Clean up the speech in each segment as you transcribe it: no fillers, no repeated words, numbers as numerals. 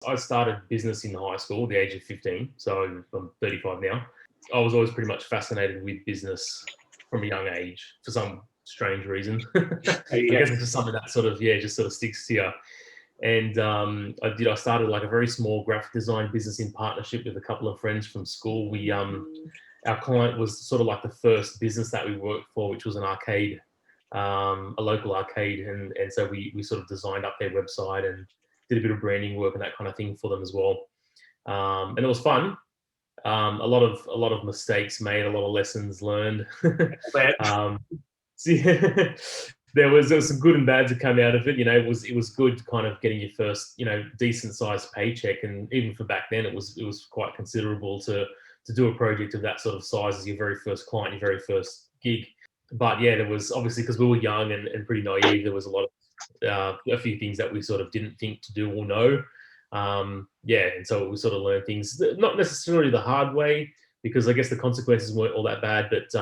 I started business in high school at the age of 15, so I'm 35 now. I was always pretty much fascinated with business from a young age for some strange reason. I guess it's just something that just sort of sticks to you. And I started like a very small graphic design business in partnership with a couple of friends from school. Our client was sort of like the first business that we worked for, which was an arcade, a local arcade, and so we sort of designed up their website and did a bit of branding work and that kind of thing for them as well. And it was fun. A lot of mistakes made, a lot of lessons learned. So yeah, there was some good and bad to come out of it. It was good kind of getting your first decent sized paycheck, and even for back then it was quite considerable to do a project of that sort of size as your very first client, your very first gig. But yeah, there was obviously, because we were young and pretty naive, there was a few things that we sort of didn't think to do or know. And so we sort of learned things, not necessarily the hard way, because I guess the consequences weren't all that bad, but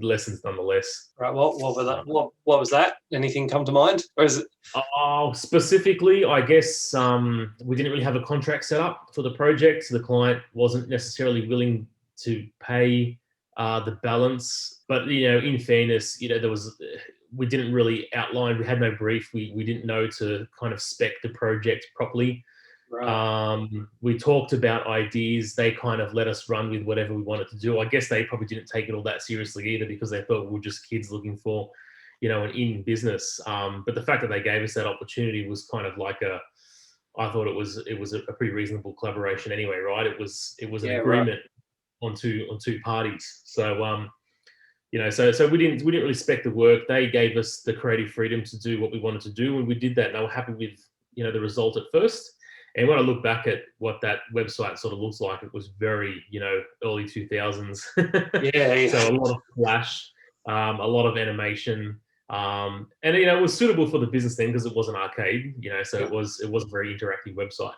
lessons nonetheless. Right. What was that? What was that? Anything come to mind, or is it? Oh, specifically, I guess we didn't really have a contract set up for the project, so the client wasn't necessarily willing to pay the balance. But in fairness, we didn't really outline. We had no brief. We didn't know to kind of spec the project properly. Right. We talked about ideas. They kind of let us run with whatever we wanted to do. I guess they probably didn't take it all that seriously either, because they thought we were just kids looking for, an in business. But the fact that they gave us that opportunity was kind of like I thought it was a pretty reasonable collaboration anyway, right? It was an agreement on two parties. So so we didn't really spec the work. They gave us the creative freedom to do what we wanted to do, and we did that. And they were happy with the result at first. And when I look back at what that website sort of looks like, it was very, early 2000s. Yeah. So a lot of flash, a lot of animation, and it was suitable for the business then because it was an arcade, so it was a very interactive website.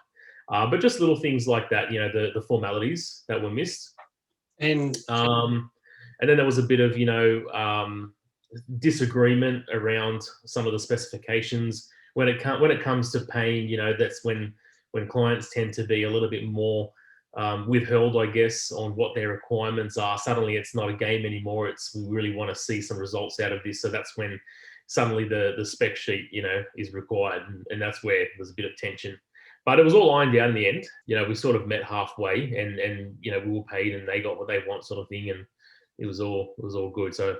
But just little things like that, the formalities that were missed, and then there was a bit of disagreement around some of the specifications when it comes to paying. That's when clients tend to be a little bit more withheld, I guess, on what their requirements are. Suddenly it's not a game anymore. We really want to see some results out of this. So that's when suddenly the spec sheet, is required. And that's where there's a bit of tension. But it was all ironed out in the end. We sort of met halfway, and we were paid and they got what they want, sort of thing. And it was all good. So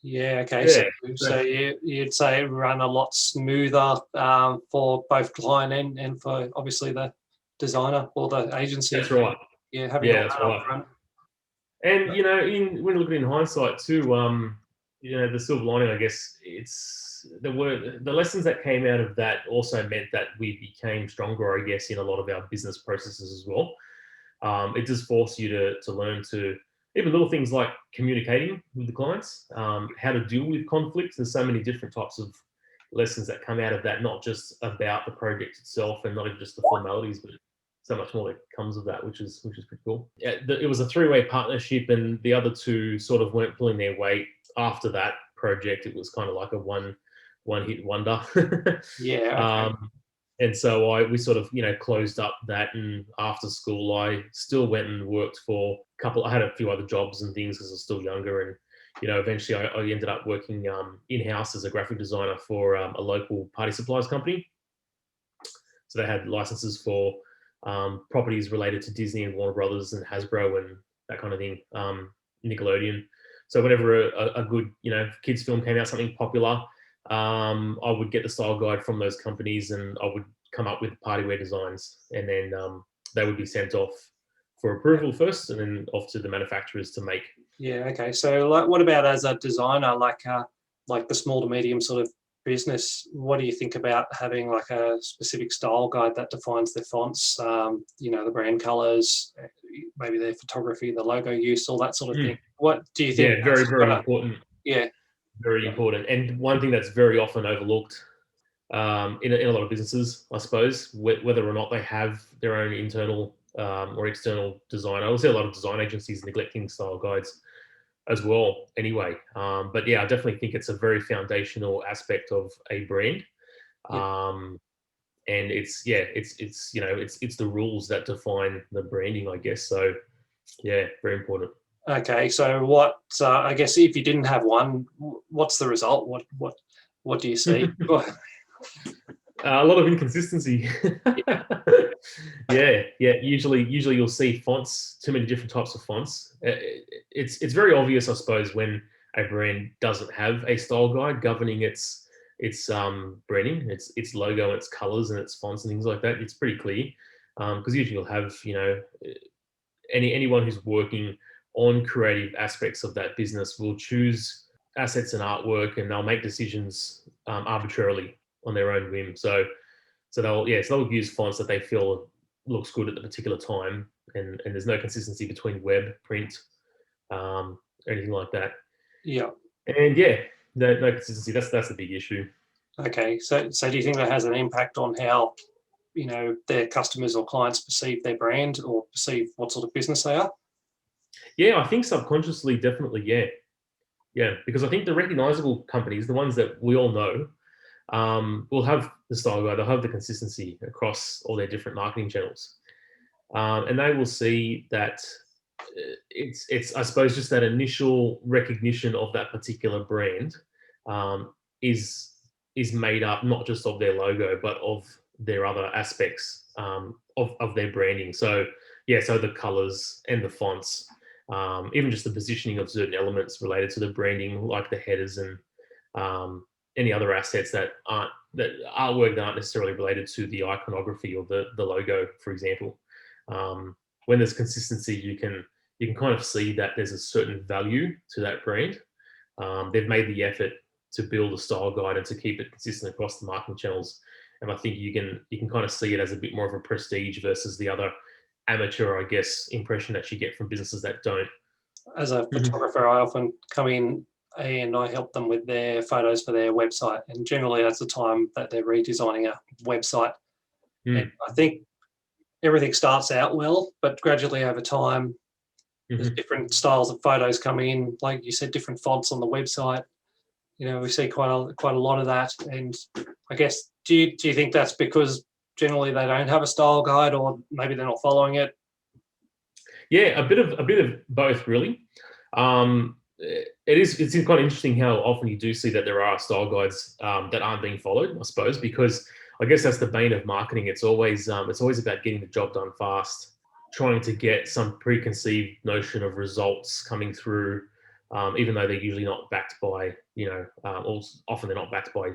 yeah, okay. Yeah. So you'd say it ran a lot smoother for both client and for obviously the designer or the agency. That's right. Yeah, that's right. And when looking in hindsight too, the silver lining, I guess, the lessons that came out of that also meant that we became stronger, I guess, in a lot of our business processes as well. It does force you to learn to, even little things like communicating with the clients, how to deal with conflicts. There's so many different types of lessons that come out of that, not just about the project itself and not even just the formalities, but so much more that comes of that, which is pretty cool. Yeah, it was a three-way partnership, and the other two sort of weren't pulling their weight after that project. It was kind of like a one-hit wonder. Yeah. Okay. And so we sort of, closed up that, and after school, I still went and worked for I had a few other jobs and things because I was still younger. And, eventually I ended up working in-house as a graphic designer for a local party supplies company. So they had licenses for properties related to Disney and Warner Brothers and Hasbro and that kind of thing, Nickelodeon. So whenever a good, kids film came out, something popular, I would get the style guide from those companies and I would come up with party wear designs, and then they would be sent off for approval first and then off to the manufacturers to make. Yeah, okay. So what about as a designer, like the small to medium sort of business, what do you think about having like a specific style guide that defines the fonts, the brand colors, maybe their photography, the logo use, all that sort of thing? What do you think? Yeah, very, very important. Yeah. Very important. And one thing that's very often overlooked in a lot of businesses, I suppose, whether or not they have their own internal or external designer. I would say a lot of design agencies neglecting style guides as well anyway. But yeah, I definitely think it's a very foundational aspect of a brand. and it's the rules that define the branding, I guess. So yeah, very important. Okay, so what? I guess if you didn't have one, what's the result? What do you see? A lot of inconsistency. Yeah. Yeah. Usually you'll see fonts, too many different types of fonts. It's very obvious, I suppose, when a brand doesn't have a style guide governing its branding, its logo, its colors, and its fonts and things like that. It's pretty clear, because usually you'll have anyone who's working on creative aspects of that business will choose assets and artwork, and they'll make decisions arbitrarily on their own whim. So they'll use fonts that they feel looks good at the particular time, and there's no consistency between web, print, or anything like that. Yeah. And yeah, no consistency. That's the big issue. Okay, so do you think that has an impact on how their customers or clients perceive their brand or perceive what sort of business they are? Yeah, I think subconsciously, definitely, yeah, because I think the recognizable companies, the ones that we all know, will have the style guide, they'll have the consistency across all their different marketing channels. And they will see that it's I suppose just that initial recognition of that particular brand is made up not just of their logo, but of their other aspects of their branding. So yeah, so the colors and the fonts, even just the positioning of certain elements related to the branding, like the headers and any other assets that artwork that aren't necessarily related to the iconography or the logo, for example. When there's consistency, you can kind of see that there's a certain value to that brand. They've made the effort to build a style guide and to keep it consistent across the marketing channels. And I think you can kind of see it as a bit more of a prestige versus the other amateur, I guess, impression that you get from businesses that don't. As a photographer, I often come in and I help them with their photos for their website. And generally that's the time that they're redesigning a website. And I think everything starts out well, but gradually over time, there's different styles of photos coming in. Like you said, different fonts on the website. We see quite a lot of that. And I guess, do you think that's because generally they don't have a style guide, or maybe they're not following it? Yeah, a bit of both, really. It's quite interesting how often you do see that there are style guides that aren't being followed, I suppose, because I guess that's the bane of marketing. It's always about getting the job done fast, trying to get some preconceived notion of results coming through, even though they're usually not backed by, often they're not backed by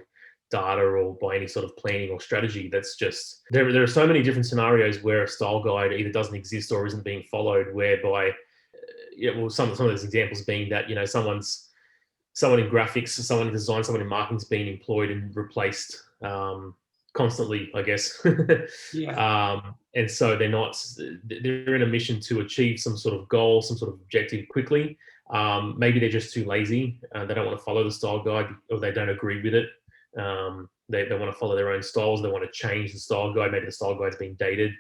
data or by any sort of planning or strategy. That's just, there are so many different scenarios where a style guide either doesn't exist or isn't being followed, whereby, some of those examples being that, someone in graphics, someone in design, someone in marketing's been employed and replaced constantly, I guess. Yeah. And so they're in a mission to achieve some sort of goal, some sort of objective quickly. Maybe they're just too lazy. They don't want to follow the style guide, or they don't agree with it. They want to follow their own styles. They want to change the style guide. Maybe the style guide's been dated.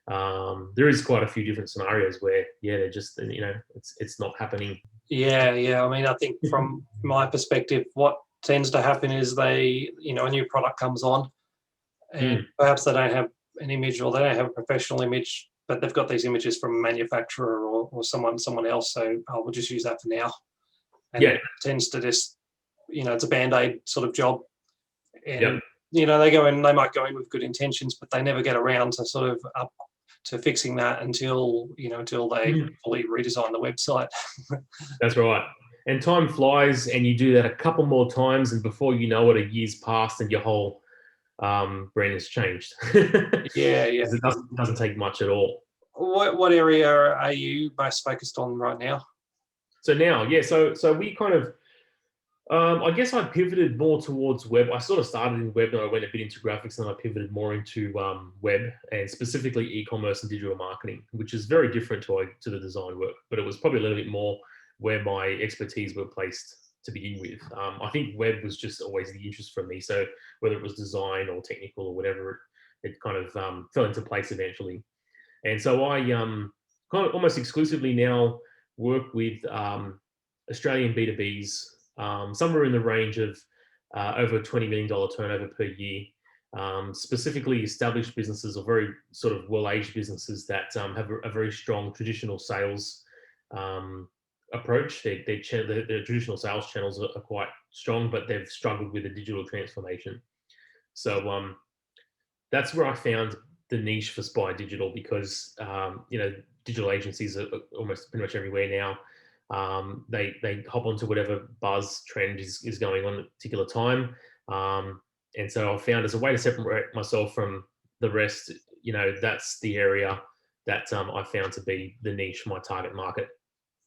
There is quite a few different scenarios where, they're just, it's not happening. Yeah. I mean, I think from my perspective, what tends to happen is they, a new product comes on, and perhaps they don't have an image, or they don't have a professional image, but they've got these images from a manufacturer or someone else. So we'll just use that for now. And it tends to just, it's a Band-Aid sort of job. And, they might go in with good intentions, but they never get around to sort of up to fixing that until they fully redesign the website. That's right. And time flies, and you do that a couple more times, and before you know it, a year's passed and your whole brand has changed. Yeah. It doesn't take much at all. What area are you most focused on right now? So now, so we kind of, I guess I pivoted more towards web. I sort of started in web, and I went a bit into graphics, and I pivoted more into web, and specifically e-commerce and digital marketing, which is very different to the design work, but it was probably a little bit more where my expertise were placed to begin with. I think web was just always the interest for me. So whether it was design or technical or whatever, it kind of fell into place eventually. And so I kind of almost exclusively now work with Australian B2Bs, somewhere in the range of over $20 million turnover per year, specifically established businesses or very sort of well-aged businesses that have a very strong traditional sales approach. Their traditional sales channels are quite strong, but they've struggled with the digital transformation. So that's where I found the niche for Spyre Digital, because digital agencies are almost pretty much everywhere now. They hop onto whatever buzz trend is going on at a particular time. And so I found, as a way to separate myself from the rest, that's the area that I found to be the niche, my target market.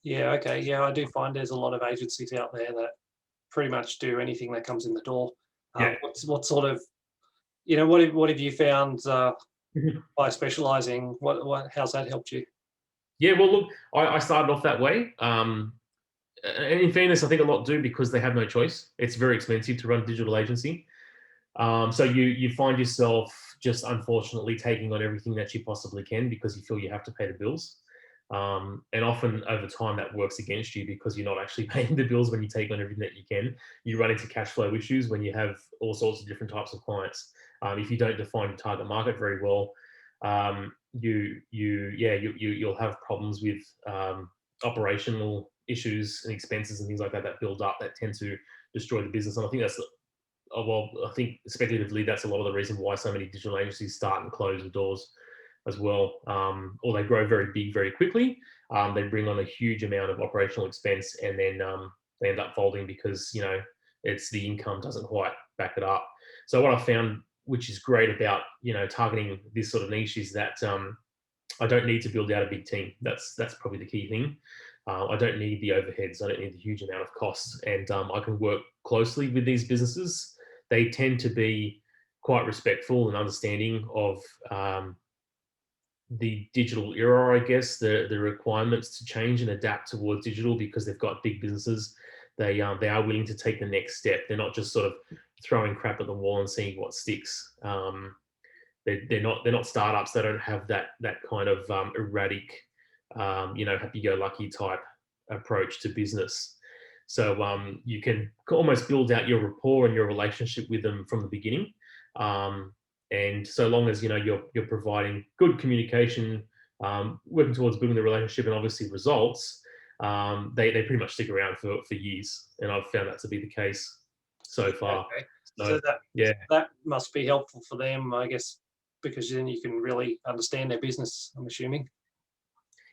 Yeah, okay. Yeah, I do find there's a lot of agencies out there that pretty much do anything that comes in the door. Yeah. What sort of, what have you found by specializing? How's that helped you? Yeah, well, look, I started off that way. And in fairness, I think a lot do, because they have no choice. It's very expensive to run a digital agency. So you find yourself just unfortunately taking on everything that you possibly can, because you feel you have to pay the bills. And often over time that works against you, because you're not actually paying the bills when you take on everything that you can. You run into cash flow issues when you have all sorts of different types of clients. If you don't define your target market very well, you'll have problems with operational issues and expenses and things like that build up, that tend to destroy the business. And I think I think speculatively that's a lot of the reason why so many digital agencies start and close the doors as well, or they grow very big very quickly. They bring on a huge amount of operational expense, and then they end up folding because it's the income doesn't quite back it up. So what I found, which is great about targeting this sort of niche, is that I don't need to build out a big team. That's probably the key thing. I don't need the overheads. I don't need the huge amount of costs, and I can work closely with these businesses. They tend to be quite respectful and understanding of the digital era, I guess, the requirements to change and adapt towards digital, because they've got big businesses. They are willing to take the next step. They're not just sort of throwing crap at the wall and seeing what sticks. They're not startups. They don't have that kind of erratic, happy-go-lucky type approach to business. So you can almost build out your rapport and your relationship with them from the beginning. And so long as you're providing good communication, working towards building the relationship, and obviously results, they pretty much stick around for years. And I've found that to be the case so far. Okay. So that must be helpful for them, I guess, because then you can really understand their business, I'm assuming.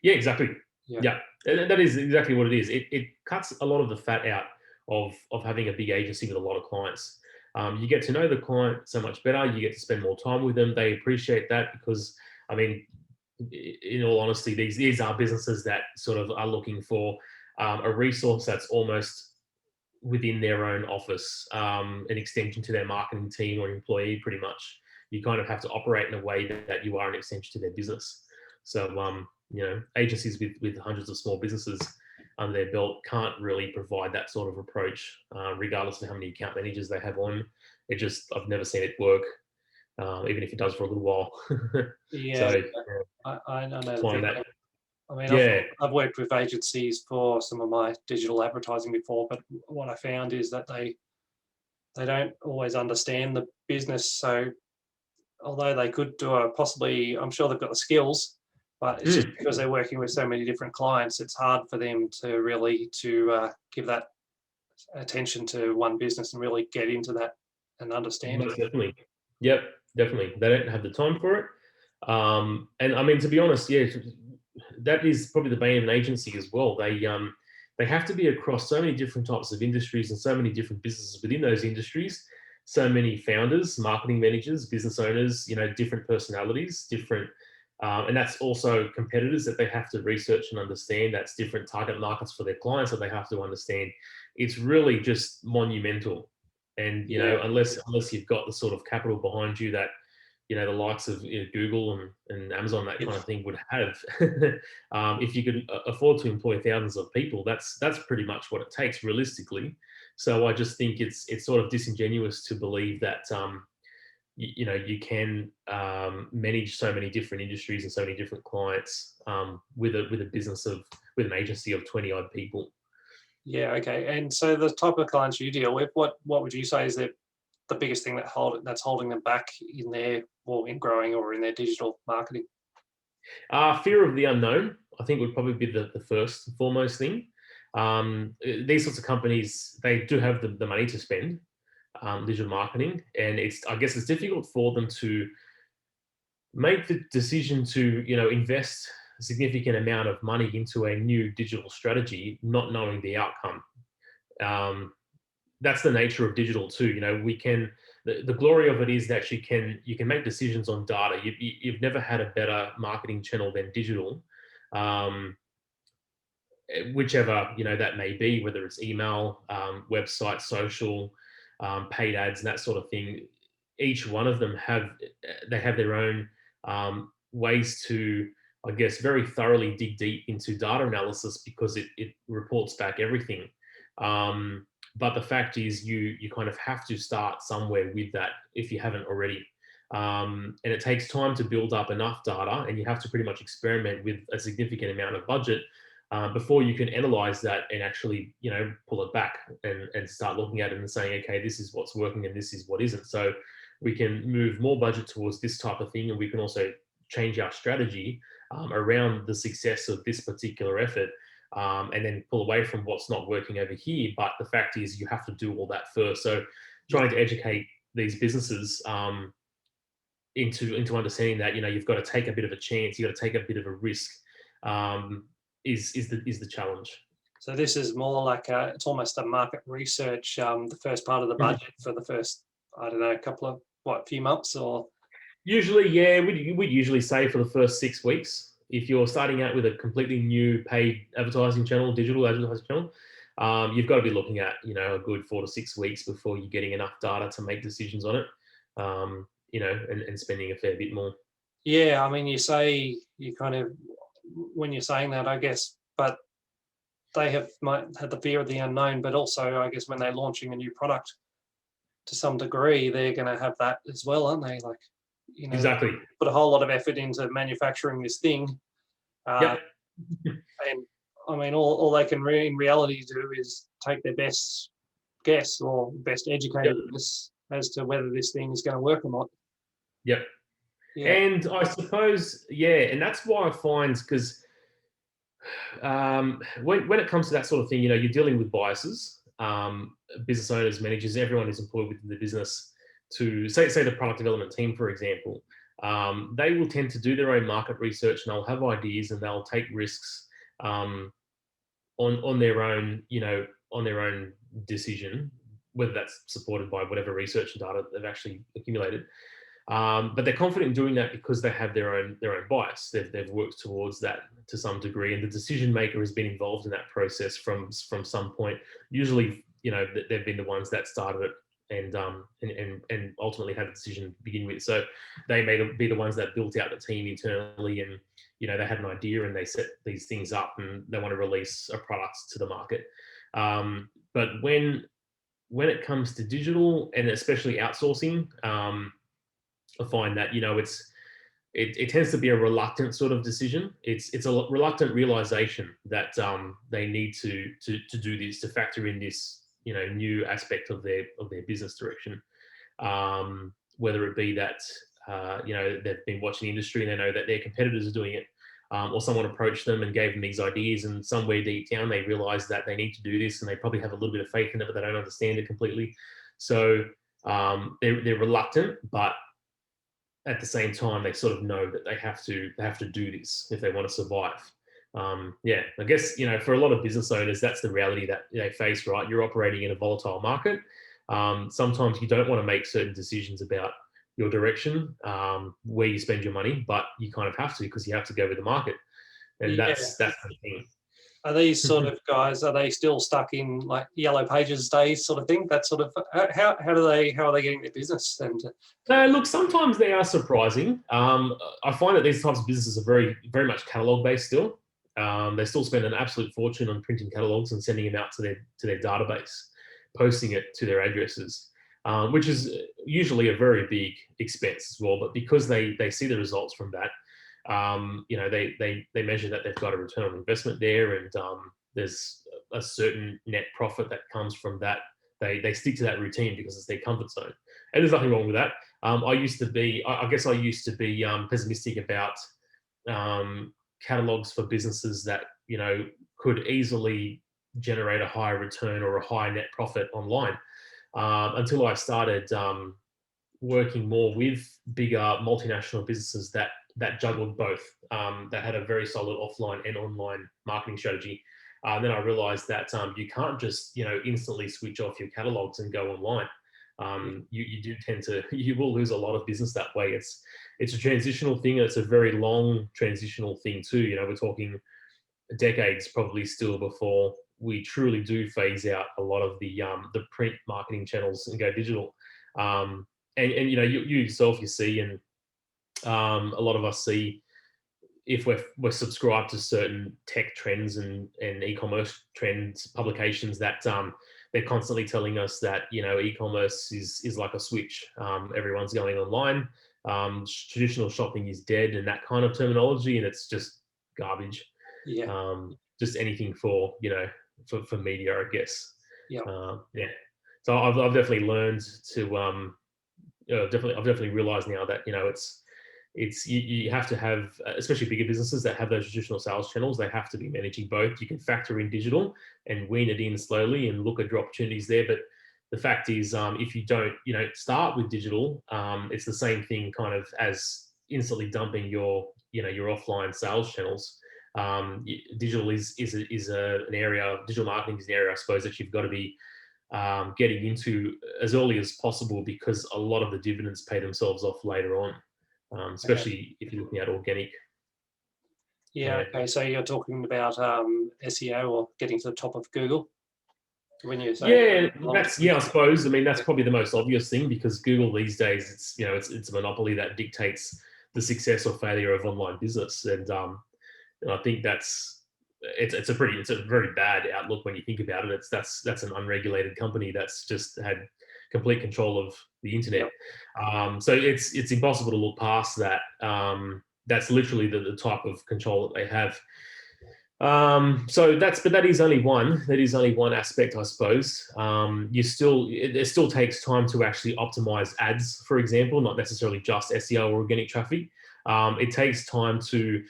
Yeah, exactly. Yeah. Yeah, and that is exactly what it is. It cuts a lot of the fat out of having a big agency with a lot of clients. You get to know the client so much better. You get to spend more time with them. They appreciate that, because, I mean, in all honesty, these are businesses that sort of are looking for a resource that's almost within their own office, an extension to their marketing team or employee, pretty much. You kind of have to operate in a way that you are an extension to their business. So, agencies with hundreds of small businesses under their belt can't really provide that sort of approach, regardless of how many account managers they have on. I've never seen it work, even if it does for a little while. Yeah, So I know the find feeling. that, I mean, yeah, I've worked with agencies for some of my digital advertising before, but what I found is that they don't always understand the business. So although they could do possibly, I'm sure they've got the skills, but it's just because they're working with so many different clients, it's hard for them to really give that attention to one business and really get into that and understand it. most definitely. Yep, definitely. They don't have the time for it. And I mean, to be honest, yeah, that is probably the bane of an agency as well. They have to be across so many different types of industries and so many different businesses within those industries. So many founders, marketing managers, business owners, different personalities, different, and that's also competitors that they have to research and understand. That's different target markets for their clients that they have to understand. It's really just monumental. And unless you've got the sort of capital behind you that the likes of Google and Amazon, that kind of thing, would have. If you could afford to employ thousands of people, that's pretty much what it takes realistically. So I just think it's sort of disingenuous to believe that you can manage so many different industries and so many different clients with an agency of 20 odd people. Yeah, okay. And so the type of clients you deal with, what would you say is the biggest thing that's holding them back in their, well, in growing or in their digital marketing? Fear of the unknown, I think, would probably be the first and foremost thing. These sorts of companies, they do have the money to spend digital marketing, and I guess it's difficult for them to make the decision to, invest a significant amount of money into a new digital strategy, not knowing the outcome. That's the nature of digital too. The glory of it is that you can make decisions on data. You've never had a better marketing channel than digital, whichever that may be, whether it's email, website, social, paid ads, and that sort of thing. Each one of them have their own ways to, I guess, very thoroughly dig deep into data analysis, because it reports back everything. But the fact is, you kind of have to start somewhere with that if you haven't already. And it takes time to build up enough data, and you have to pretty much experiment with a significant amount of budget before you can analyze that and actually, pull it back and start looking at it and saying, okay, this is what's working and this is what isn't. So we can move more budget towards this type of thing, and we can also change our strategy around the success of this particular effort, and then pull away from what's not working over here. But the fact is, you have to do all that first. So trying to educate these businesses into understanding that, you've got to take a bit of a chance, you've got to take a bit of a risk, is the challenge. So this is more like it's almost a market research, the first part of the budget for the first, I don't know, couple of few months, or usually, yeah, we'd usually say for the first 6 weeks. If you're starting out with a completely new paid advertising channel, digital advertising channel, you've got to be looking at, a good 4 to 6 weeks before you're getting enough data to make decisions on it, and spending a fair bit more. Yeah, I mean, you say you kind of, when you're saying that, I guess, but they might have the fear of the unknown, but also, I guess, when they're launching a new product, to some degree, they're going to have that as well, aren't they? Like, Exactly. put a whole lot of effort into manufacturing this thing. Yep. And I mean, all they can in reality do is take their best guess or best educated guess as to whether this thing is going to work or not. Yep. Yeah. And I suppose, and that's why I find, because when it comes to that sort of thing, you're dealing with biases. Business owners, managers, everyone is employed within the business to say the product development team, for example. They will tend to do their own market research, and they'll have ideas, and they'll take risks on their own, on their own decision, whether that's supported by whatever research and data they've actually accumulated. But they're confident in doing that because they have their own bias. They've worked towards that to some degree, and the decision maker has been involved in that process from some point. Usually, they've been the ones that started it and ultimately had the decision to begin with. So they may be the ones that built out the team internally, and they had an idea and they set these things up and they want to release a product to the market. But when it comes to digital, and especially outsourcing, I find that it tends to be a reluctant sort of decision. It's a reluctant realization that they need to do this, to factor in this new aspect of their business direction. Whether it be that they've been watching the industry and they know that their competitors are doing it, or someone approached them and gave them these ideas, and somewhere deep down they realize that they need to do this, and they probably have a little bit of faith in it, but they don't understand it completely. So they're reluctant, but at the same time, they sort of know that they have to do this if they want to survive. I guess, for a lot of business owners, that's the reality that they face, right? You're operating in a volatile market. Sometimes you don't want to make certain decisions about your direction, where you spend your money, but you kind of have to, because you have to go with the market. And that's the thing. Are these sort of guys, are they still stuck in like Yellow Pages days sort of thing? That sort of, how are they getting their business? And look, sometimes they are surprising. I find that these types of businesses are very, very much catalog based still. They still spend an absolute fortune on printing catalogs and sending them out to their database, posting it to their addresses, which is usually a very big expense as well. But because they see the results from that, they measure that they've got a return on investment there, and there's a certain net profit that comes from that They stick to that routine because it's their comfort zone, and there's nothing wrong with that. I used to be, I guess I used to be pessimistic about catalogs for businesses that, you know, could easily generate a higher return or a higher net profit online, until I started working more with bigger multinational businesses that juggled both, that had a very solid offline and online marketing strategy. Then I realized that you can't just, you know, instantly switch off your catalogs and go online. You do tend to, you will lose a lot of business that way. It's a transitional thing, and it's a very long transitional thing too. You know, we're talking decades probably still before we truly do phase out a lot of the print marketing channels and go digital. And you know, you yourself, you see, and a lot of us see, if we're subscribed to certain tech trends and e-commerce trends publications, that they're constantly telling us that, you know, e-commerce is like a switch. Everyone's going online. Traditional shopping is dead, and that kind of terminology, and it's just garbage. Yeah. Just anything for, you know, for media, I guess. Yeah. Yeah. So I've definitely learned to I've definitely realized now that, you know, you have to have, especially bigger businesses that have those traditional sales channels, they have to be managing both. You can factor in digital and wean it in slowly and look at your opportunities there. But the fact is, if you don't, you know, start with digital, it's the same thing kind of as instantly dumping your, you know, your offline sales channels. Digital is an area, digital marketing is an area, I suppose, that you've got to be getting into as early as possible, because a lot of the dividends pay themselves off later on. Especially if you're looking at organic. Yeah. Okay. So you're talking about SEO, or getting to the top of Google when you say. Yeah, I suppose. I mean, that's probably the most obvious thing, because Google these days, it's, you know, it's a monopoly that dictates the success or failure of online business, and I think it's a very bad outlook when you think about it. That's an unregulated company that's just had complete control of the internet. Yep. So it's impossible to look past that. That's literally the type of control that they have. But that is only one aspect, I suppose. It still takes time to actually optimize ads, for example, not necessarily just SEO or organic traffic. It takes time to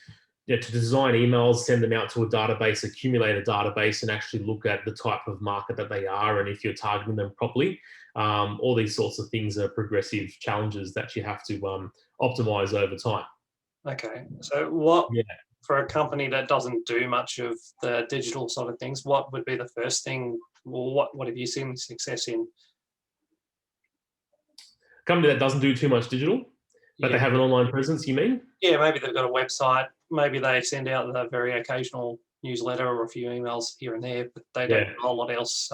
design emails, send them out to a database, accumulate a database, and actually look at the type of market that they are, and if you're targeting them properly. All these sorts of things are progressive challenges that you have to optimize over time. Okay. So what, Yeah. for a company that doesn't do much of the digital side of things, what would be the first thing, or what have you seen success in? Company that doesn't do too much digital, but they have an online presence, you mean? Yeah, maybe they've got a website. Maybe they send out the very occasional newsletter or a few emails here and there, but they don't do a whole lot else.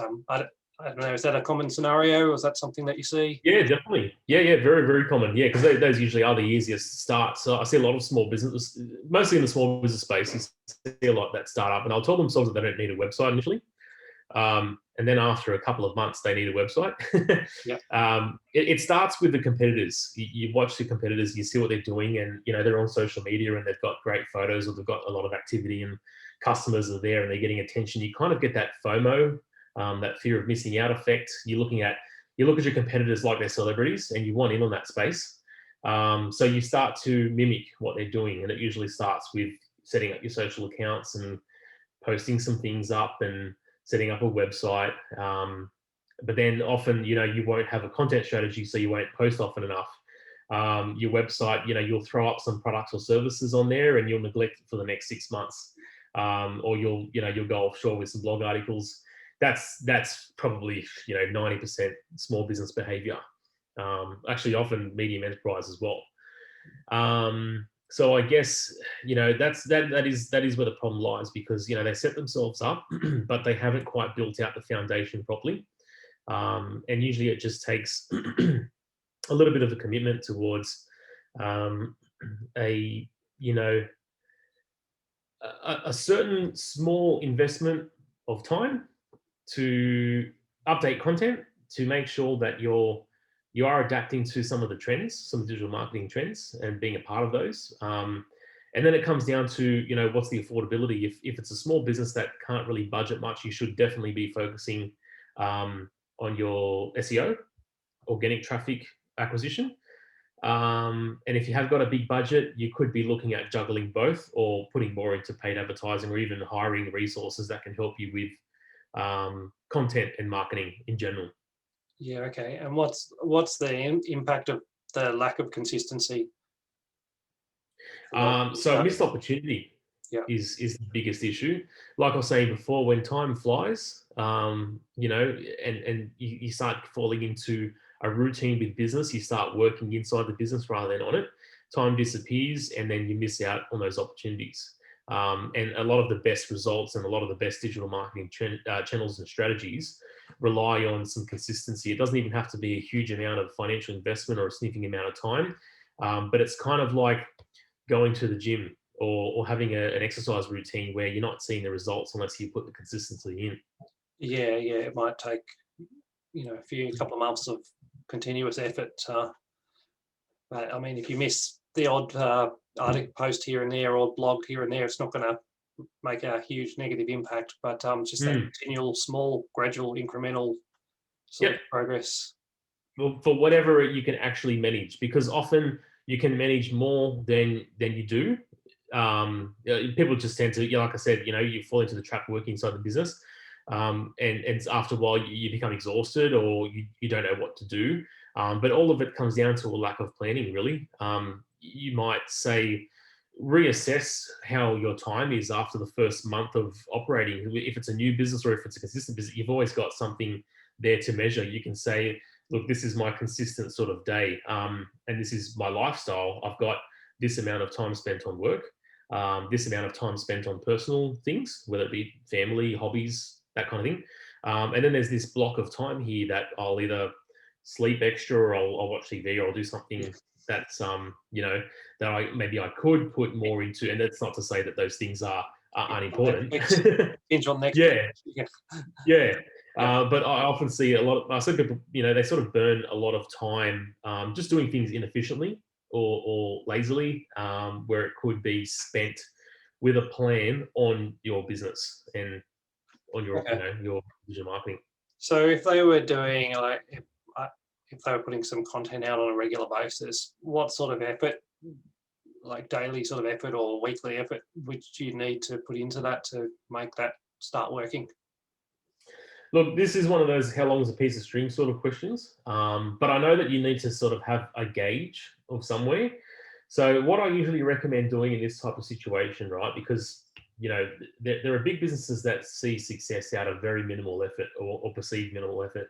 I don't know, is that a common scenario, or is that something that you see? Yeah, definitely. Yeah, very, very common. Yeah, because those usually are the easiest to start. So I see a lot of small businesses, mostly in the small business space, you see a lot that start up, and they'll tell themselves that they don't need a website initially. And then after a couple of months, they need a website. It starts with the competitors. You watch the competitors, you see what they're doing, and, you know, they're on social media and they've got great photos, or they've got a lot of activity, and customers are there and they're getting attention. You kind of get that FOMO, that fear of missing out effect. You look at your competitors like they're celebrities, and you want in on that space. So you start to mimic what they're doing, and it usually starts with setting up your social accounts and posting some things up and setting up a website. But then often, you know, you won't have a content strategy, so you won't post often enough. Your website, you know, you'll throw up some products or services on there, and you'll neglect it for the next 6 months. Or you'll go offshore with some blog articles. That's probably, you know, 90% small business behavior. Actually, often medium enterprise as well. So I guess, you know, that is where the problem lies, because, you know, they set themselves up, but they haven't quite built out the foundation properly. And usually it just takes a little bit of a commitment towards a certain small investment of time to update content, to make sure that you are adapting to some of the trends, some digital marketing trends, and being a part of those. And then it comes down to, you know, what's the affordability? If it's a small business that can't really budget much, you should definitely be focusing on your SEO, organic traffic acquisition. And if you have got a big budget, you could be looking at juggling both, or putting more into paid advertising, or even hiring resources that can help you with content and marketing in general. Yeah, okay. And what's the impact of the lack of consistency? So missed opportunity Yeah. is the biggest issue. Like I was saying before, when time flies, you know, and you start falling into a routine with business, you start working inside the business rather than on it. Time disappears, and then you miss out on those opportunities. And a lot of the best results and a lot of the best digital marketing channels and strategies rely on some consistency. It doesn't even have to be a huge amount of financial investment or a significant amount of time, but it's kind of like going to the gym, or having an exercise routine where you're not seeing the results unless you put the consistency in. Yeah, yeah. It might take, a couple of months of continuous effort. But I mean, if you miss the odd article post here and there, or blog here and there, it's not going to make a huge negative impact. But just that continual, small, gradual, incremental sort of progress. Well, for whatever you can actually manage, because often you can manage more than you do. People just tend to, like I said, you fall into the trap working inside the business, and after a while you become exhausted, or you don't know what to do. But all of it comes down to a lack of planning, really. You might say, reassess how your time is after the first month of operating. If it's a new business or if it's a consistent business, you've always got something there to measure. You can say, look, this is my consistent sort of day, and this is my lifestyle. I've got this amount of time spent on work, this amount of time spent on personal things, whether it be family, hobbies, that kind of thing. And then there's this block of time here that I'll either sleep extra, or I'll watch TV, or I'll do something that's, that I could put more into. And that's not to say that those things are unimportant. Binge on next. Yeah. But I often see I see people, they sort of burn a lot of time just doing things inefficiently, or lazily, where it could be spent with a plan on your business and on your, your digital marketing. So if they were doing, if they were putting some content out on a regular basis, what sort of effort, like daily sort of effort or weekly effort, which you need to put into that to make that start working? Look, this is one of those how long is a piece of string sort of questions. But I know that you need to sort of have a gauge of somewhere. So what I usually recommend doing in this type of situation, right, because there are big businesses that see success out of very minimal effort, or perceived minimal effort,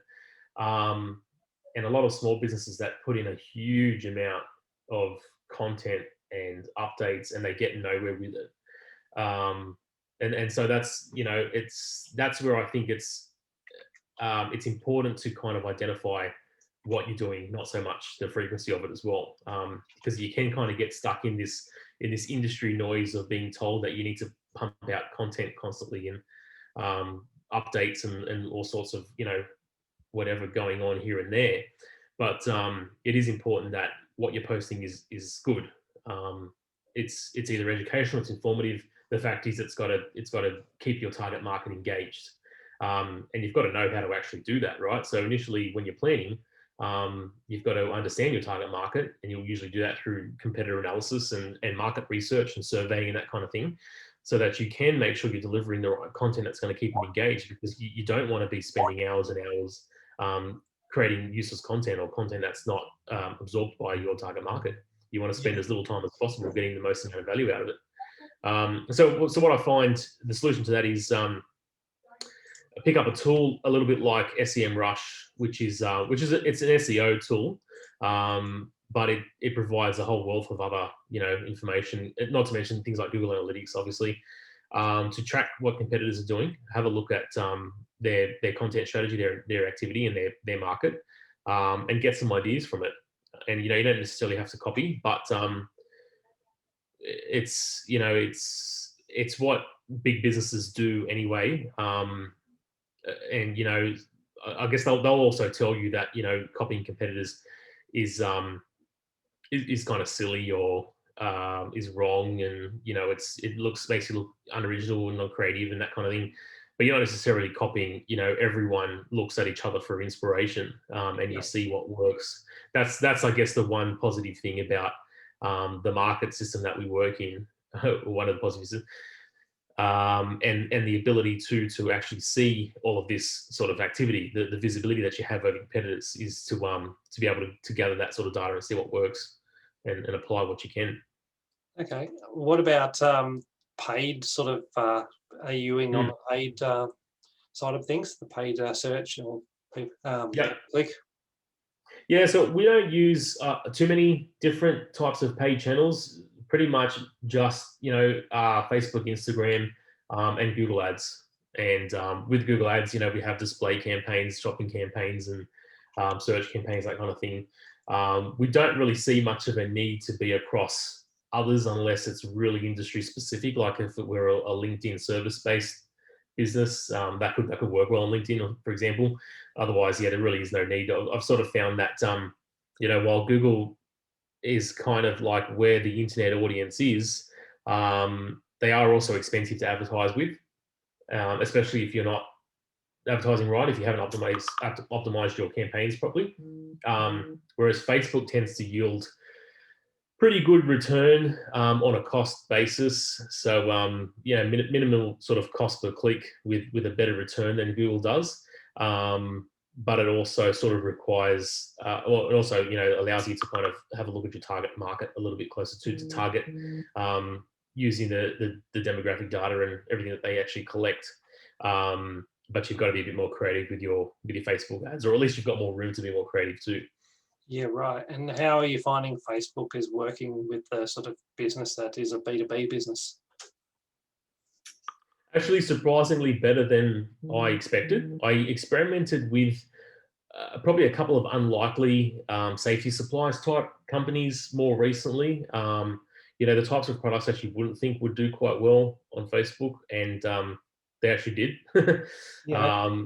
and a lot of small businesses that put in a huge amount of content and updates, and they get nowhere with it. And so that's that's where I think it's important to kind of identify what you're doing, not so much the frequency of it as well, because you can kind of get stuck in this industry noise of being told that you need to pump out content constantly, and updates and all sorts of whatever going on here and there. But it is important that what you're posting is good. It's either educational, it's informative. The fact is, it's got to keep your target market engaged. And you've got to know how to actually do that, right? So initially, when you're planning, you've got to understand your target market, and you'll usually do that through competitor analysis and market research and surveying and that kind of thing, so that you can make sure you're delivering the right content that's going to keep them engaged, because you don't want to be spending hours and hours creating useless content, or content that's not absorbed by your target market. You want to spend as little time as possible getting the most amount of value out of it. So what I find the solution to that is pick up a tool a little bit like SEMrush, which is it's an SEO tool, but it provides a whole wealth of other information, not to mention things like Google Analytics, obviously, to track what competitors are doing. Have a look at their content strategy, their activity, and their market, and get some ideas from it. And you don't necessarily have to copy, but it's what big businesses do anyway. And I guess they'll also tell you that copying competitors is kind of silly, or is wrong, and it makes you look unoriginal and not creative and that kind of thing. but you're not necessarily copying. Everyone looks at each other for inspiration, and you Yeah. see what works. That's I guess the one positive thing about the market system that we work in. One of the positives, and the ability to actually see all of this sort of activity, the visibility that you have over competitors, is to be able to gather that sort of data and see what works, and apply what you can. Okay. What about paid sort of? Are you in on Mm. the paid side of things, the paid search or Yeah. click? Yeah, so we don't use too many different types of paid channels. Pretty much just Facebook, Instagram, and Google Ads. And with Google Ads, we have display campaigns, shopping campaigns, and search campaigns, that kind of thing. We don't really see much of a need to be across others unless it's really industry specific. Like if it were a LinkedIn service based business, that could work well on LinkedIn, for example. Otherwise, yeah, there really is no need. I've sort of found that while Google is kind of like where the internet audience is, they are also expensive to advertise with, especially if you're not advertising right, if you haven't optimized your campaigns properly. Whereas Facebook tends to yield pretty good return on a cost basis. So minimal sort of cost per click with a better return than Google does. But it also sort of requires, or it also allows you to kind of have a look at your target market a little bit closer to target, using the demographic data and everything that they actually collect. But you've got to be a bit more creative with your Facebook ads, or at least you've got more room to be more creative too. Yeah, right. And how are you finding Facebook is working with the sort of business that is a B2B business? Actually, surprisingly better than I expected. I experimented with probably a couple of unlikely safety supplies type companies more recently. The types of products that you wouldn't think would do quite well on Facebook, and they actually did. Yeah.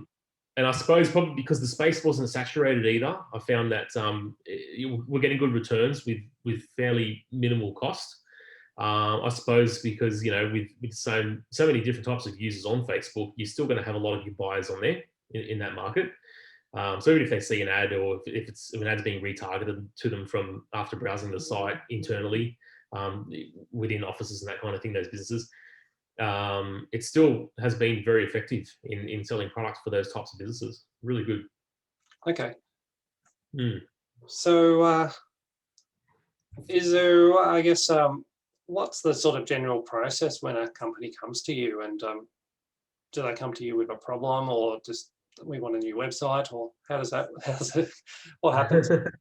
And I suppose probably because the space wasn't saturated either, I found that we're getting good returns with fairly minimal cost. I suppose because with so many different types of users on Facebook, you're still going to have a lot of your buyers on there in that market. So even if they see an ad, or if an ad's being retargeted to them from after browsing the site internally, within offices and that kind of thing, those businesses, it still has been very effective in selling products for those types of businesses. Really good. Okay. Mm. So is there, I guess, what's the sort of general process when a company comes to you, and do they come to you with a problem, or just we want a new website, or how's it, what happens? It's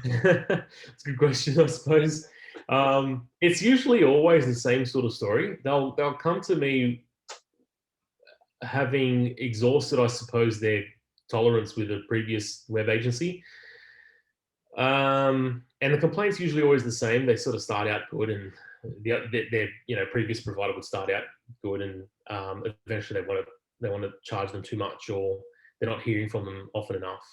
a good question, I suppose. It's usually always the same sort of story. They'll come to me having exhausted, I suppose, their tolerance with a previous web agency. And the complaint's usually always the same. They sort of start out good, and their previous provider would start out good, and eventually they want to charge them too much, or they're not hearing from them often enough.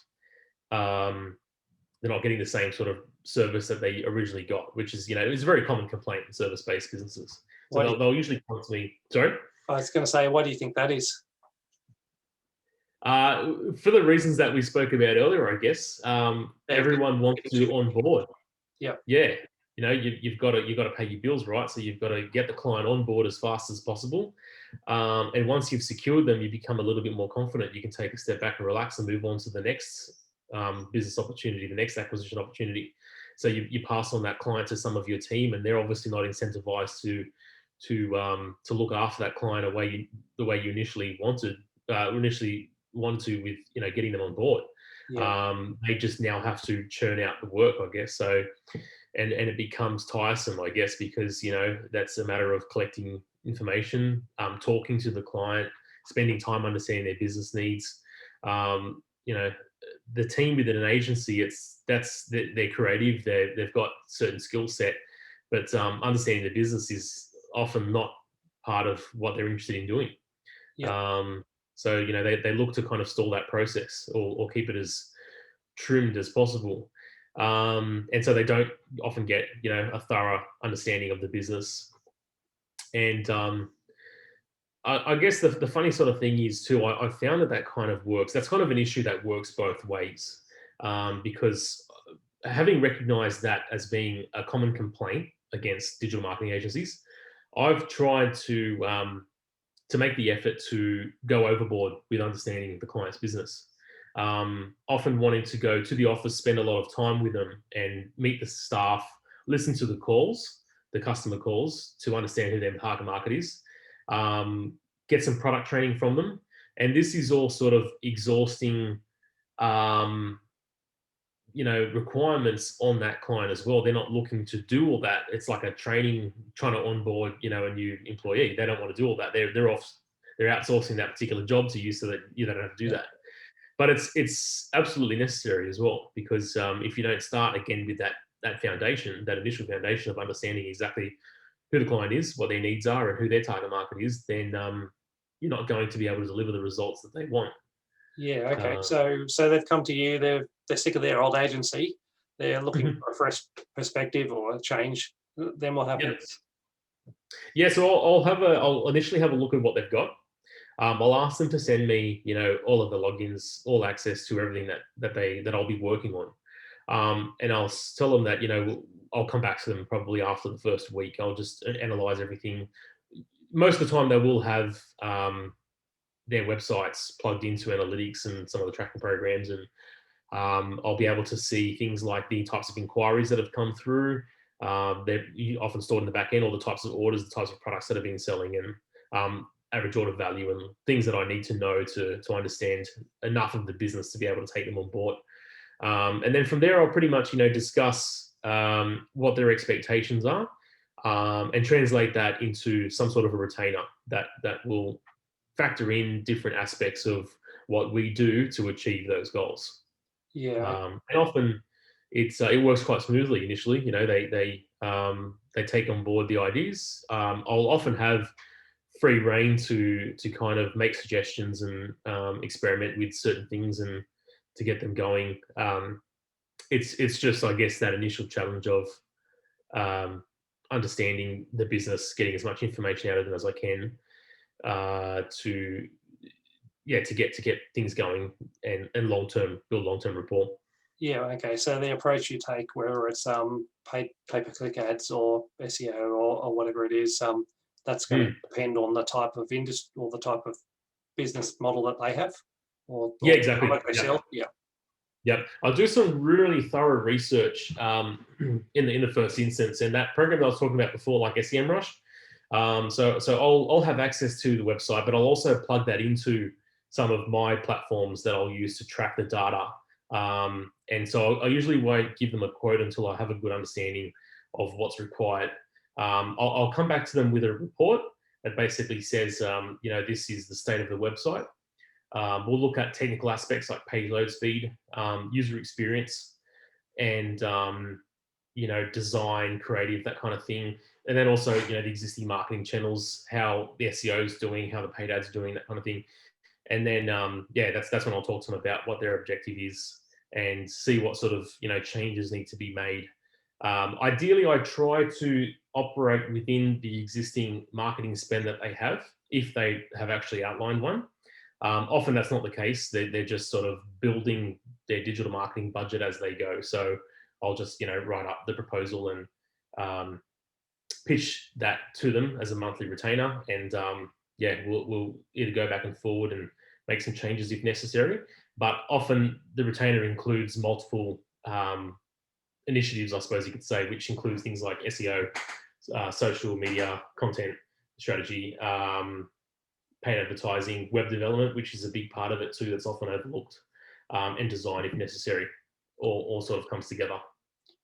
They're not getting the same sort of service that they originally got, which is it's a very common complaint in service-based businesses. So they'll usually come to me. Sorry. I was going to say, why do you think that is? For the reasons that we spoke about earlier, I guess. Everyone wants to onboard. Yeah. Yeah. You've got to pay your bills, right? So you've got to get the client on board as fast as possible. And once you've secured them, you become a little bit more confident. You can take a step back and relax and move on to the next business opportunity, the next acquisition opportunity. So you pass on that client to some of your team, and they're obviously not incentivized to look after that client the way you initially wanted to, with getting them on board. Yeah. They just now have to churn out the work, I guess. So and it becomes tiresome, I guess, because that's a matter of collecting information, talking to the client, spending time understanding their business needs. The team within an agency, they're creative, they've got certain skill set, but understanding the business is often not part of what they're interested in doing. Yeah. So they look to kind of stall that process, or keep it as trimmed as possible. And so they don't often get a thorough understanding of the business. And I guess the funny sort of thing is too, I found that kind of works. That's kind of an issue that works both ways, because having recognized that as being a common complaint against digital marketing agencies, I've tried to make the effort to go overboard with understanding the client's business. Often wanting to go to the office, spend a lot of time with them and meet the staff, listen to the calls, the customer calls, to understand who their target market is, get some product training from them. And this is all sort of exhausting, um, requirements on that client as well. They're not looking to do all that. It's like a training, trying to onboard, a new employee. They don't want to do all that. They're outsourcing that particular job to you so that you don't have to do that. But it's absolutely necessary as well, because if you don't start again with that foundation, that initial foundation of understanding exactly who the client is, what their needs are, and who their target market is, then you're not going to be able to deliver the results that they want. Yeah. Okay. So they've come to you. They're sick of their old agency. They're looking for a fresh perspective or a change. Then what happens? Yeah. So I'll initially have a look at what they've got. I'll ask them to send me, all of the logins, all access to everything that I'll be working on. And I'll tell them that, I'll come back to them probably after the first week. I'll just analyze everything. Most of the time they will have their websites plugged into analytics and some of the tracking programs, and I'll be able to see things like the types of inquiries that have come through. They're often stored in the back end, all the types of orders, the types of products that have been selling, and average order value, and things that I need to know to understand enough of the business to be able to take them on board. And then from there, I'll pretty much, discuss what their expectations are, and translate that into some sort of a retainer that will factor in different aspects of what we do to achieve those goals. Yeah. And often it works quite smoothly initially. They take on board the ideas. I'll often have free reign to kind of make suggestions and experiment with certain things and to get them going. It's just, I guess, that initial challenge of understanding the business, getting as much information out of them as I can, to get things going and build long-term rapport. Yeah. Okay. So the approach you take, whether it's pay-per-click ads or SEO or whatever it is, that's going to depend on the type of industry or the type of business model that they have, or Yeah, exactly. what they sell. Yeah. Yep. I'll do some really thorough research in the first instance, and that program I was talking about before, like SEMrush. So I'll have access to the website, but I'll also plug that into some of my platforms that I'll use to track the data. And so I usually won't give them a quote until I have a good understanding of what's required. I'll come back to them with a report that basically says, this is the state of the website. We'll look at technical aspects like page load speed, user experience, and design, creative, that kind of thing. And then also, the existing marketing channels, how the SEO is doing, how the paid ads are doing, that kind of thing. And then, that's when I'll talk to them about what their objective is and see what sort of, changes need to be made. Ideally, I try to operate within the existing marketing spend that they have, if they have actually outlined one. Often that's not the case. They're just sort of building their digital marketing budget as they go. So I'll just, write up the proposal and pitch that to them as a monthly retainer. And we'll either go back and forward and make some changes if necessary. But often the retainer includes multiple initiatives, I suppose you could say, which includes things like SEO, social media, content strategy, paid advertising, web development, which is a big part of it too, that's often overlooked, and design if necessary, all sort of comes together.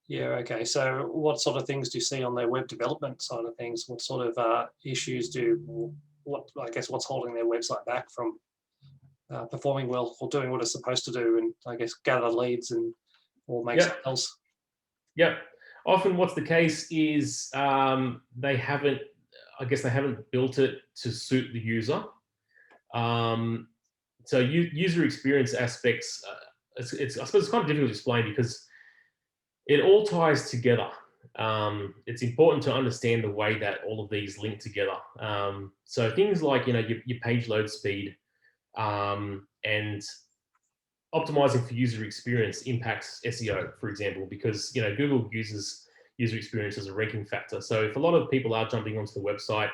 Yeah. Okay. So what sort of things do you see on their web development side of things? What sort of issues what's holding their website back from performing well or doing what it's supposed to do, and I guess gather leads or make sales? Yeah. Often what's the case is they haven't built it to suit the user. So user experience aspects, I suppose it's kind of difficult to explain because it all ties together. it's important to understand the way that all of these link together. So things like, your page load speed, and optimizing for user experience impacts SEO, for example, because Google uses user experience as a ranking factor. So if a lot of people are jumping onto the website,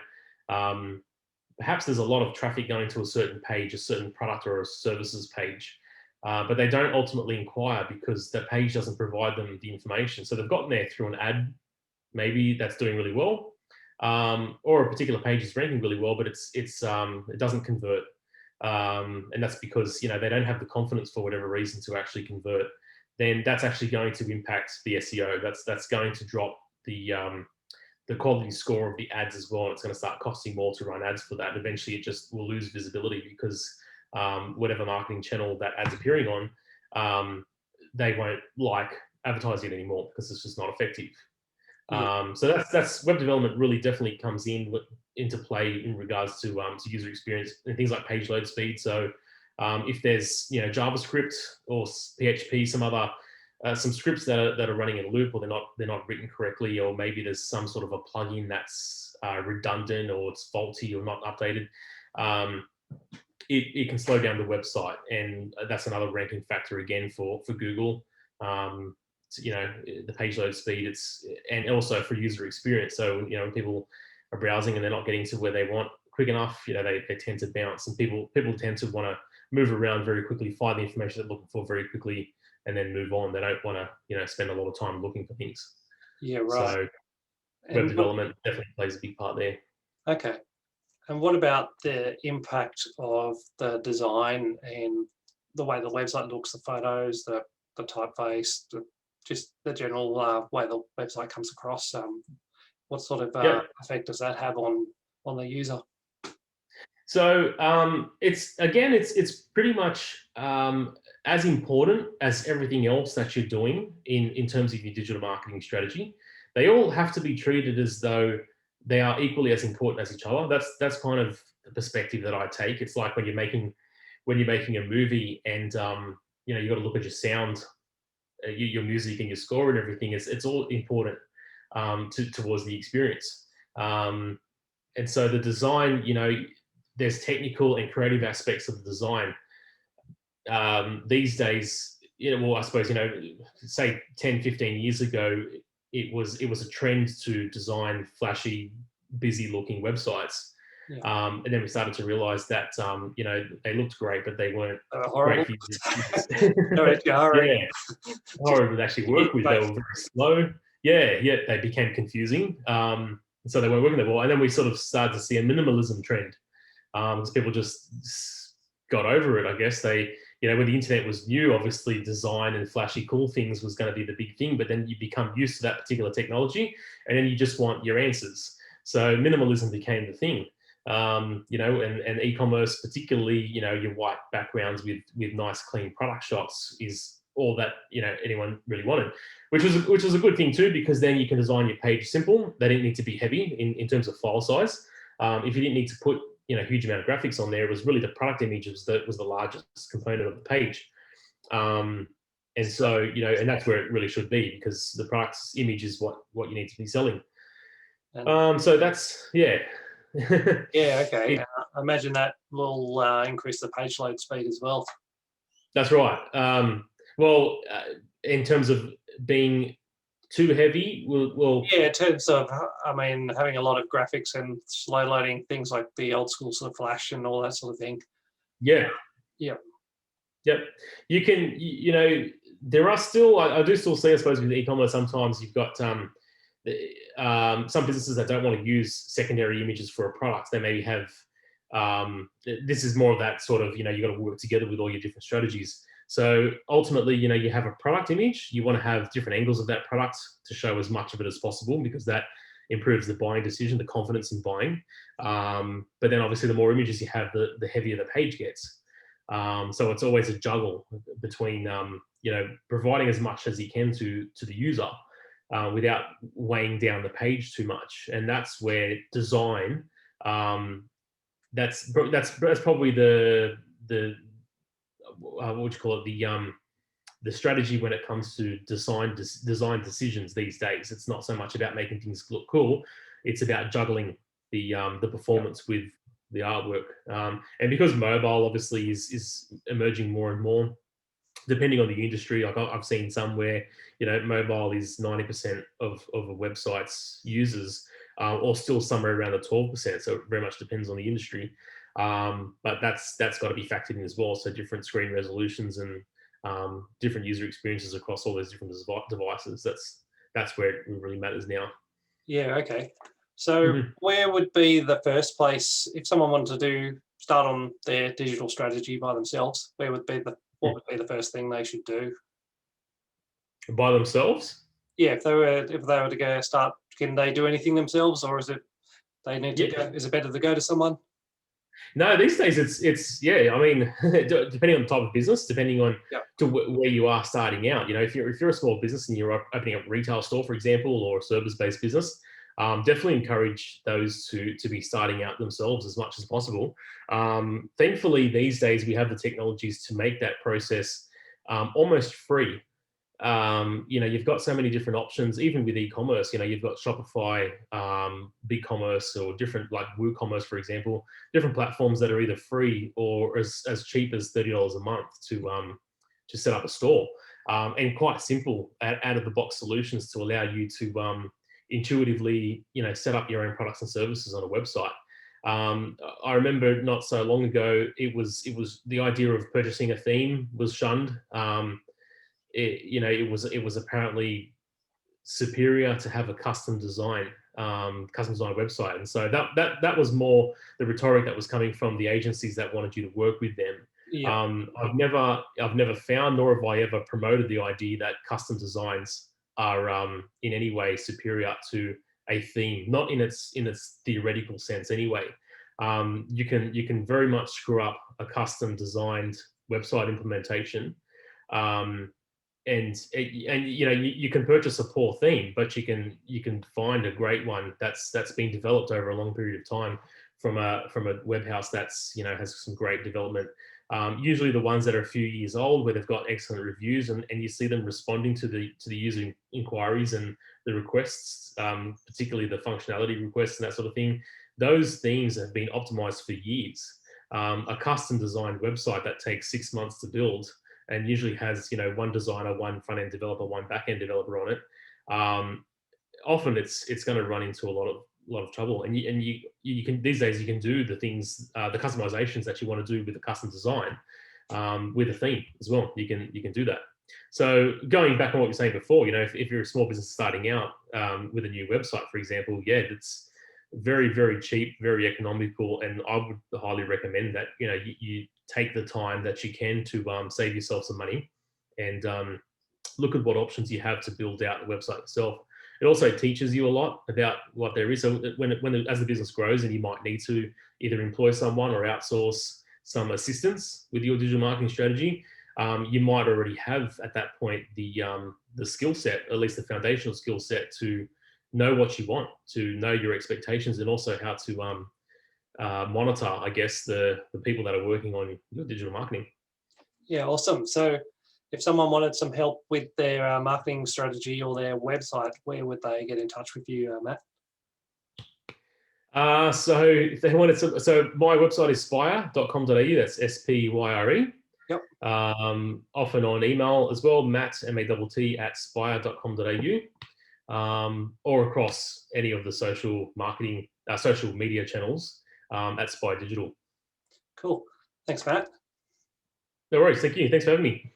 perhaps there's a lot of traffic going to a certain page, a certain product or a services page, but they don't ultimately inquire because the page doesn't provide them the information. So they've gotten there through an ad, maybe that's doing really well, or a particular page is ranking really well, but it doesn't convert. And that's because they don't have the confidence for whatever reason to actually convert. Then that's actually going to impact the SEO. That's going to drop the quality score of the ads as well. And it's going to start costing more to run ads for that. Eventually, it just will lose visibility because whatever marketing channel that ad's appearing on, they won't like advertising it anymore because it's just not effective. So that's web development really definitely comes into play in regards to user experience and things like page load speed. So if there's JavaScript or PHP, some scripts that are running in a loop, or they're not written correctly, or maybe there's some sort of a plugin that's redundant or it's faulty or not updated, it can slow down the website, and that's another ranking factor again for Google. The page load speed, and also for user experience. So when people are browsing and they're not getting to where they want quick enough, they tend to bounce, and people tend to want to move around very quickly, find the information they're looking for very quickly, and then move on. They don't want to spend a lot of time looking for things. Yeah, right. So web development definitely plays a big part there. Okay. And what about the impact of the design and the way the website looks, the photos, the typeface, just the general way the website comes across? What sort of effect does that have on the user? So it's pretty much as important as everything else that you're doing in terms of your digital marketing strategy. They all have to be treated as though they are equally as important as each other. That's kind of the perspective that I take. It's like when you're making a movie, and you got to look at your sound, your music and your score and everything. It's all important towards the experience. And so the design, there's technical and creative aspects of the design. These days, I suppose, say 10, 15 years ago, it was a trend to design flashy, busy looking websites. Yeah. And then we started to realize that, they looked great, but they weren't horrible. great for users. Yeah, horrible to actually work with. They were very slow. Yeah, they became confusing. So they weren't working that well. And then we sort of started to see a minimalism trend, because people just got over it. I guess when the internet was new, obviously design and flashy cool things was going to be the big thing, but then you become used to that particular technology, and then you just want your answers. So minimalism became the thing. And e-commerce, particularly, your white backgrounds with nice clean product shots is all that anyone really wanted, which was a good thing too, because then you can design your page simple. They didn't need to be heavy in terms of file size. If you didn't need to put a huge amount of graphics on there, it was really the product image was the largest component of the page. And so and that's where it really should be, because the product's image is what you need to be selling. So that's yeah, okay. I imagine that will increase the page load speed as well. That's right. In terms of being too heavy, in terms of having a lot of graphics and slow loading, things like the old school sort of Flash and all that sort of thing. Yep. You can, there are still, I do still see, I suppose, with e-commerce, sometimes you've got some businesses that don't want to use secondary images for a product. They maybe have, this is more of that sort of, you got to work together with all your different strategies. So ultimately, you have a product image, you want to have different angles of that product to show as much of it as possible, because that improves the buying decision, the confidence in buying. But then obviously the more images you have, the heavier the page gets. So it's always a juggle between, providing as much as you can to the user without weighing down the page too much. And that's where design, that's probably the what would you call it, the strategy when it comes to design decisions these days. It's not so much about making things look cool. It's about juggling the performance with the artwork. And because mobile obviously is emerging more and more, depending on the industry, like I've seen some where, you know, mobile is 90% of a website's users, or still somewhere around the 12%. So it very much depends on the industry. But that's got to be factored in as well. So different screen resolutions and different user experiences across all those different devices. That's where it really matters now. Yeah, okay. So where would be the first place if someone wanted to start on their digital strategy by themselves? Where would be what would be the first thing they should do? By themselves? Yeah, if they were to go start, can they do anything themselves, or is it they need to go? Is it better to go to someone? No, these days it's yeah. I mean, depending on the type of business, depending on where you are starting out. You know, if you're a small business and you're opening up a retail store, for example, or a service-based business, definitely encourage those to be starting out themselves as much as possible. Thankfully, these days we have the technologies to make that process almost free. You know, you've got so many different options, even with e-commerce. You know, you've got Shopify, BigCommerce, or different like WooCommerce, for example, different platforms that are either free or as cheap as $30 a month to set up a store, and quite simple out of the box solutions to allow you to intuitively, you know, set up your own products and services on a website. I remember not so long ago, it was the idea of purchasing a theme was shunned. It was apparently superior to have a custom design website, and so that was more the rhetoric that was coming from the agencies that wanted you to work with them. I've never found, nor have I ever promoted the idea that custom designs are in any way superior to a theme, not in its theoretical sense anyway. You can very much screw up a custom designed website implementation. And you know, you can purchase a poor theme, but you can find a great one that's been developed over a long period of time from a web house that's, you know, has some great development. Usually the ones that are a few years old, where they've got excellent reviews, and you see them responding to the user inquiries and the requests, particularly the functionality requests and that sort of thing. Those themes have been optimized for years. A custom designed website that takes 6 months to build, and usually has, you know, one designer, one front end developer, one back end developer on it. Often it's going to run into a lot of trouble. And you can these days you can do the things, the customizations that you want to do with a custom design, with a theme as well. You can do that. So going back on what you were saying before, you know, if you're a small business starting out with a new website, for example, yeah, it's very, very cheap, very economical, and I would highly recommend that, you know, you take the time that you can to save yourself some money, and look at what options you have to build out the website itself. It also teaches you a lot about what there is. So as the business grows and you might need to either employ someone or outsource some assistance with your digital marketing strategy, you might already have at that point the skill set, at least the foundational skill set, to know what you want, to know your expectations, and also how to monitor, I guess, the people that are working on your digital marketing. Yeah, awesome. So if someone wanted some help with their marketing strategy or their website, where would they get in touch with you, Matt? So if they wanted to, so my website is spyre.com.au. That's SPYRE. Yep. Often on email as well, Matt, MATT, @spyre.com.au. Or across any of the social media channels at Spyre Digital. Cool. Thanks, Matt. No worries. Thank you. Thanks for having me.